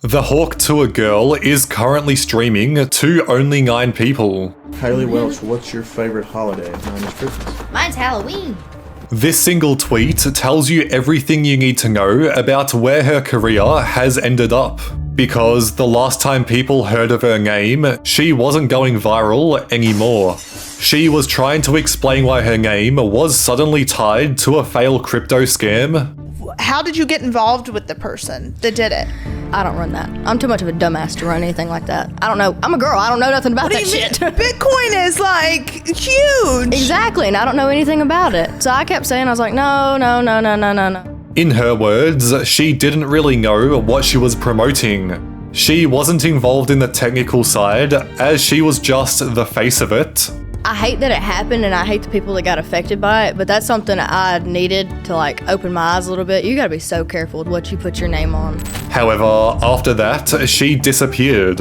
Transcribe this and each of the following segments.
The Hawk Tuah Girl is currently streaming to only 9 people. Haliey Welch, what's your favorite holiday? Mine is Christmas. Mine's Halloween. This single tweet tells you everything you need to know about where her career has ended up. Because the last time people heard of her name, she wasn't going viral anymore. She was trying to explain why her name was suddenly tied to a failed crypto scam. How did you get involved with the person that did it? I don't run that. I'm too much of a dumbass to run anything like that. I don't know. I'm a girl. I don't know nothing about that shit. Bitcoin is like huge. Exactly, and I don't know anything about it. So I kept saying, I was like, no. In her words, she didn't really know what she was promoting. She wasn't involved in the technical side, as she was just the face of it. I hate that it happened, and I hate the people that got affected by it, but that's something I needed to open my eyes a little bit. You gotta be so careful with what you put your name on. However, after that, she disappeared.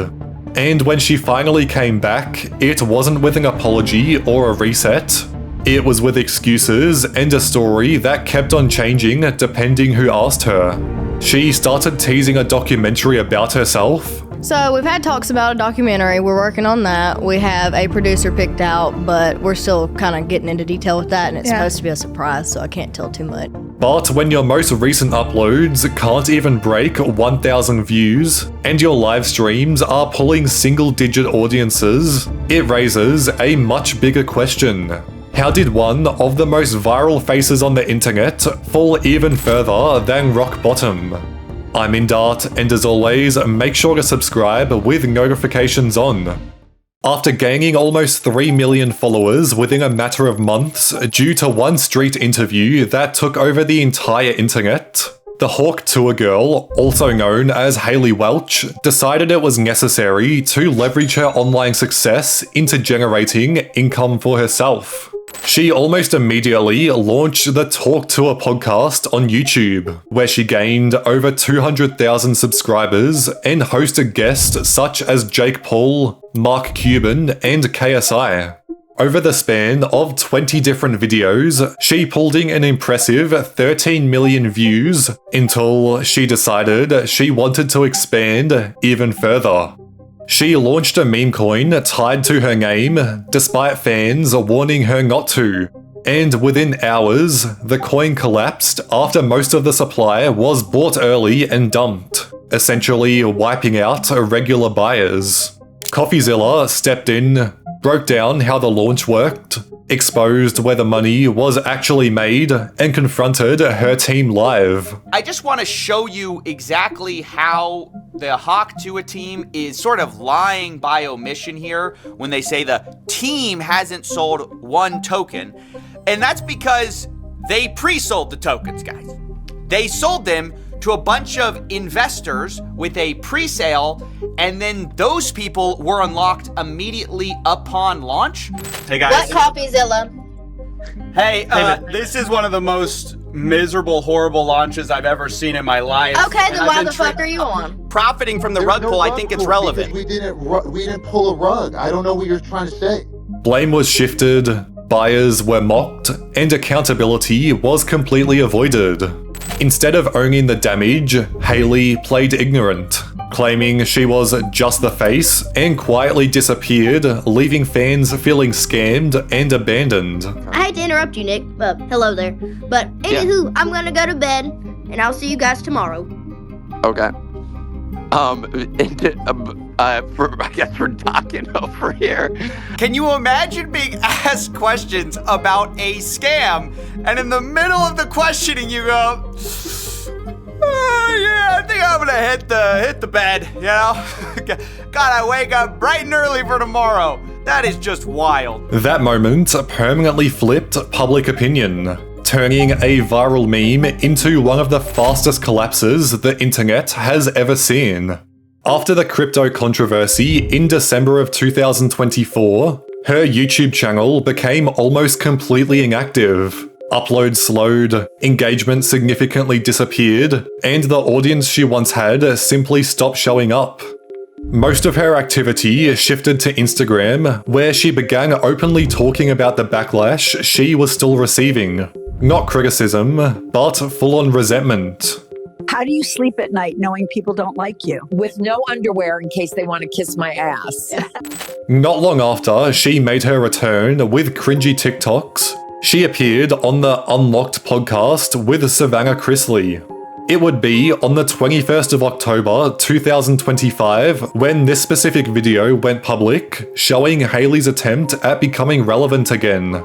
And when she finally came back, it wasn't with an apology or a reset. It was with excuses and a story that kept on changing depending who asked her. She started teasing a documentary about herself. So we've had talks about a documentary. We're working on that. We have a producer picked out, but we're still kind of getting into detail with that, and it's supposed to be a surprise, so I can't tell too much. But when your most recent uploads can't even break 1,000 views, and your live streams are pulling single-digit audiences, it raises a much bigger question. How did one of the most viral faces on the internet fall even further than rock bottom? I'm Indart, and as always, make sure to subscribe with notifications on. After gaining almost 3 million followers within a matter of months due to one street interview that took over the entire internet, the Hawk Tuah Girl, also known as Haliey Welch, decided it was necessary to leverage her online success into generating income for herself. She almost immediately launched the Hawk Tuah podcast on YouTube, where she gained over 200,000 subscribers and hosted guests such as Jake Paul, Mark Cuban, and KSI. Over the span of 20 different videos, she pulled in an impressive 13 million views until she decided she wanted to expand even further. She launched a meme coin tied to her name, despite fans warning her not to. And within hours, the coin collapsed after most of the supply was bought early and dumped, essentially wiping out regular buyers. CoffeeZilla stepped in, broke down how the launch worked, exposed where the money was actually made, and confronted her team live. I just want to show you exactly how the Hawk Tuah team is sort of lying by omission here when they say the team hasn't sold one token. And that's because they pre-sold the tokens, guys. They sold them to a bunch of investors with a pre-sale, and then those people were unlocked immediately upon launch. Hey guys. What CoffeeZilla? Hey, this is one of the most miserable, horrible launches I've ever seen in my life. Okay, then why the fuck are you on? Profiting from the rug pull, I think it's relevant. We didn't pull a rug. I don't know what you're trying to say. Blame was shifted, buyers were mocked, and accountability was completely avoided. Instead of owning the damage, Haliey played ignorant, claiming she was just the face and quietly disappeared, leaving fans feeling scammed and abandoned. I hate to interrupt you, Nick. Hello there. But anywho, I'm gonna go to bed, and I'll see you guys tomorrow. Okay. I guess we're talking over here. Can you imagine being asked questions about a scam, and in the middle of the questioning you go, I think I'm gonna hit the bed, you know? Gotta wake up bright and early for tomorrow. That is just wild. That moment permanently flipped public opinion, turning a viral meme into one of the fastest collapses the internet has ever seen. After the crypto controversy in December of 2024, her YouTube channel became almost completely inactive. Uploads slowed, engagement significantly disappeared, and the audience she once had simply stopped showing up. Most of her activity shifted to Instagram, where she began openly talking about the backlash she was still receiving. Not criticism, but full-on resentment. How do you sleep at night knowing people don't like you? With no underwear in case they want to kiss my ass. Not long after she made her return with cringy TikToks, she appeared on the Unlocked podcast with Savannah Chrisley. It would be on the 21st of October 2025 when this specific video went public, showing Haliey's attempt at becoming relevant again.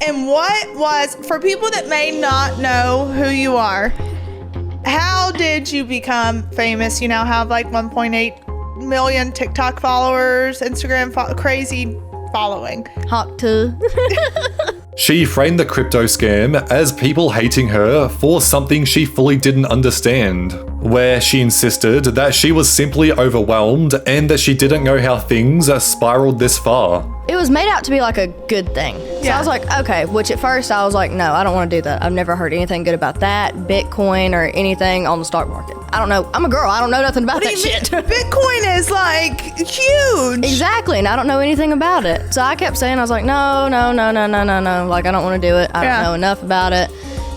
And what was, for people that may not know who you are, how did you become famous? You now have like 1.8 million TikTok followers, Instagram crazy following. Hawk Tuah. She framed the crypto scam as people hating her for something she fully didn't understand, where she insisted that she was simply overwhelmed and that she didn't know how things spiraled this far. It was made out to be like a good thing. So I was like, okay, which at first I was like, no, I don't want to do that. I've never heard anything good about that, Bitcoin, or anything on the stock market. I don't know. I'm a girl. I don't know nothing about that shit. Bitcoin is like huge. Exactly, and I don't know anything about it. So I kept saying, I was like, no. Like, I don't want to do it. I don't know enough about it.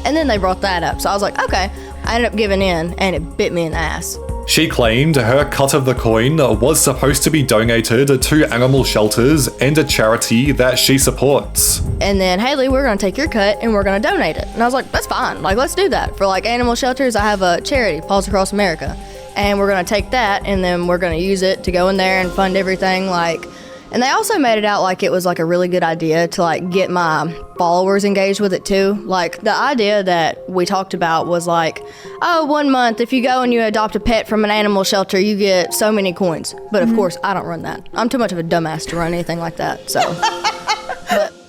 And then they brought that up. So I was like, okay. I ended up giving in, and it bit me in the ass. She claimed her cut of the coin was supposed to be donated to animal shelters and a charity that she supports. And then, Haliey, we're going to take your cut and we're going to donate it. And I was like, that's fine. Like, let's do that. For like animal shelters, I have a charity, Paws Across America. And we're going to take that and then we're going to use it to go in there and fund everything. Like, and they also made it out like it was like a really good idea to like get my followers engaged with it too. Like the idea that we talked about was like, oh, 1 month, if you go and you adopt a pet from an animal shelter, you get so many coins. But of course, I don't run that. I'm too much of a dumbass to run anything like that, so.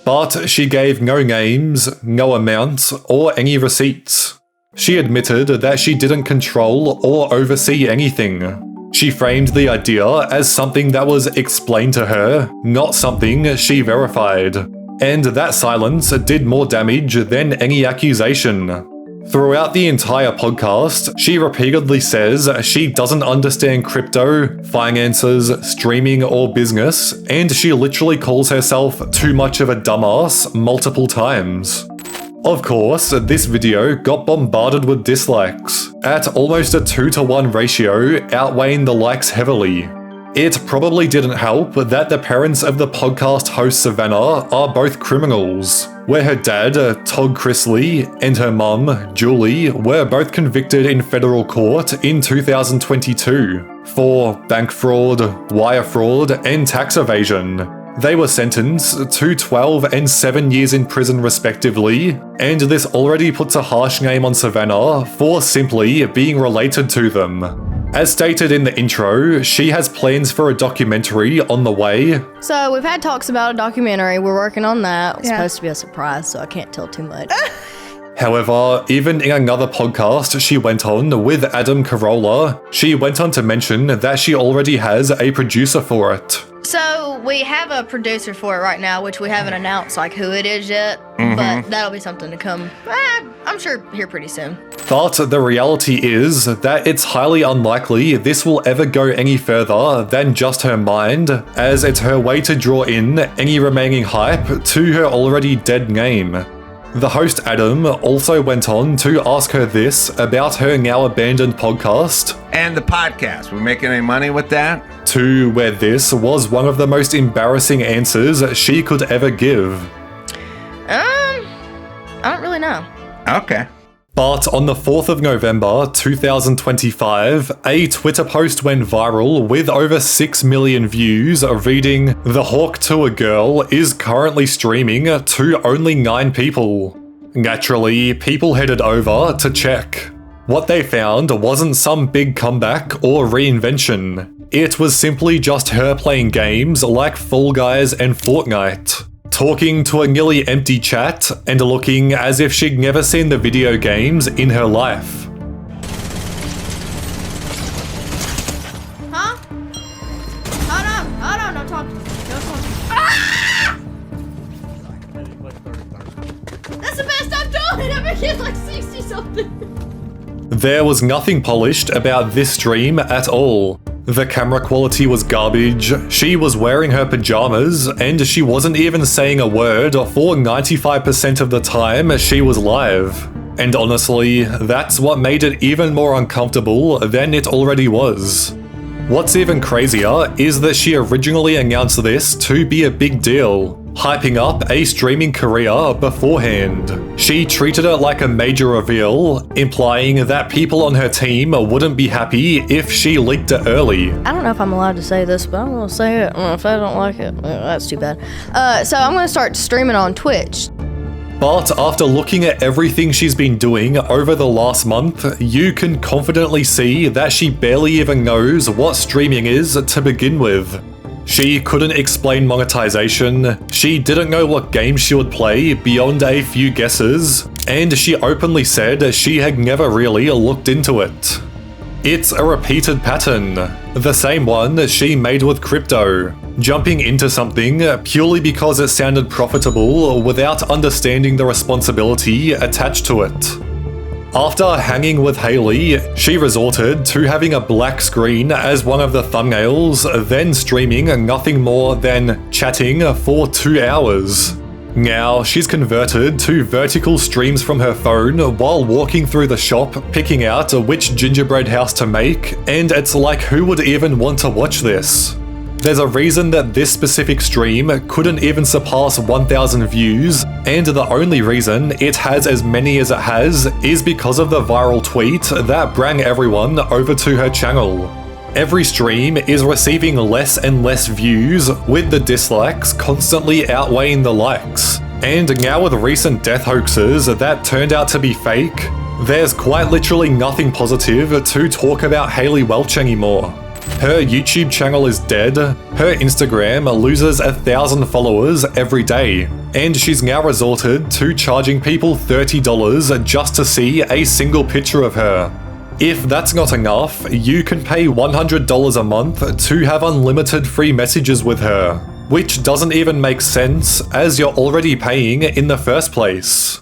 But she gave no names, no amounts, or any receipts. She admitted that she didn't control or oversee anything. She framed the idea as something that was explained to her, not something she verified. And that silence did more damage than any accusation. Throughout the entire podcast, she repeatedly says she doesn't understand crypto, finances, streaming, or business, and she literally calls herself too much of a dumbass multiple times. Of course, this video got bombarded with dislikes, at almost a 2-to-1 ratio, outweighing the likes heavily. It probably didn't help that the parents of the podcast host Savannah are both criminals, where her dad, Todd Chrisley, and her mum, Julie, were both convicted in federal court in 2022 for bank fraud, wire fraud, and tax evasion. They were sentenced to 12 and 7 years in prison respectively, and this already puts a harsh name on Savannah for simply being related to them. As stated in the intro, she has plans for a documentary on the way. So we've had talks about a documentary. We're working on that. It's supposed to be a surprise, so I can't tell too much. However, even in another podcast she went on with Adam Carolla, she went on to mention that she already has a producer for it. So we have a producer for it right now, which we haven't announced like who it is yet, but that'll be something to come, I'm sure, here pretty soon. But the reality is that it's highly unlikely this will ever go any further than just her mind, as it's her way to draw in any remaining hype to her already dead name. The host Adam also went on to ask her this about her now abandoned podcast. And the podcast, we making any money with that? To where this was one of the most embarrassing answers she could ever give. I don't really know. Okay. But on the 4th of November 2025, a Twitter post went viral with over 6 million views reading, "The Hawk Tuah Girl is currently streaming to only 9 people." Naturally, people headed over to check. What they found wasn't some big comeback or reinvention. It was simply just her playing games like Fall Guys and Fortnite, talking to a nearly empty chat and looking as if she'd never seen the video games in her life. Huh? Hold on, no talking. Ah! That's the best I'm doing! I've been getting like 60 something. There was nothing polished about this stream at all. The camera quality was garbage, she was wearing her pajamas, and she wasn't even saying a word for 95% of the time she was live. And honestly, that's what made it even more uncomfortable than it already was. What's even crazier is that she originally announced this to be a big deal, hyping up a streaming career beforehand. She treated it like a major reveal, implying that people on her team wouldn't be happy if she leaked it early. I don't know if I'm allowed to say this, but I'm gonna say it. If I don't like it, that's too bad. So I'm gonna start streaming on Twitch. But after looking at everything she's been doing over the last month, you can confidently see that she barely even knows what streaming is to begin with. She couldn't explain monetization, she didn't know what games she would play beyond a few guesses, and she openly said she had never really looked into it. It's a repeated pattern, the same one she made with crypto, jumping into something purely because it sounded profitable without understanding the responsibility attached to it. After hanging with Haliey, she resorted to having a black screen as one of the thumbnails, then streaming nothing more than chatting for 2 hours. Now, she's converted to vertical streams from her phone while walking through the shop picking out which gingerbread house to make, and it's like, who would even want to watch this? There's a reason that this specific stream couldn't even surpass 1,000 views, and the only reason it has as many as it has is because of the viral tweet that brought everyone over to her channel. Every stream is receiving less and less views, with the dislikes constantly outweighing the likes. And now with recent death hoaxes that turned out to be fake, there's quite literally nothing positive to talk about Haliey Welch anymore. Her YouTube channel is dead, her Instagram loses 1,000 followers every day, and she's now resorted to charging people $30 just to see a single picture of her. If that's not enough, you can pay $100 a month to have unlimited free messages with her, which doesn't even make sense as you're already paying in the first place.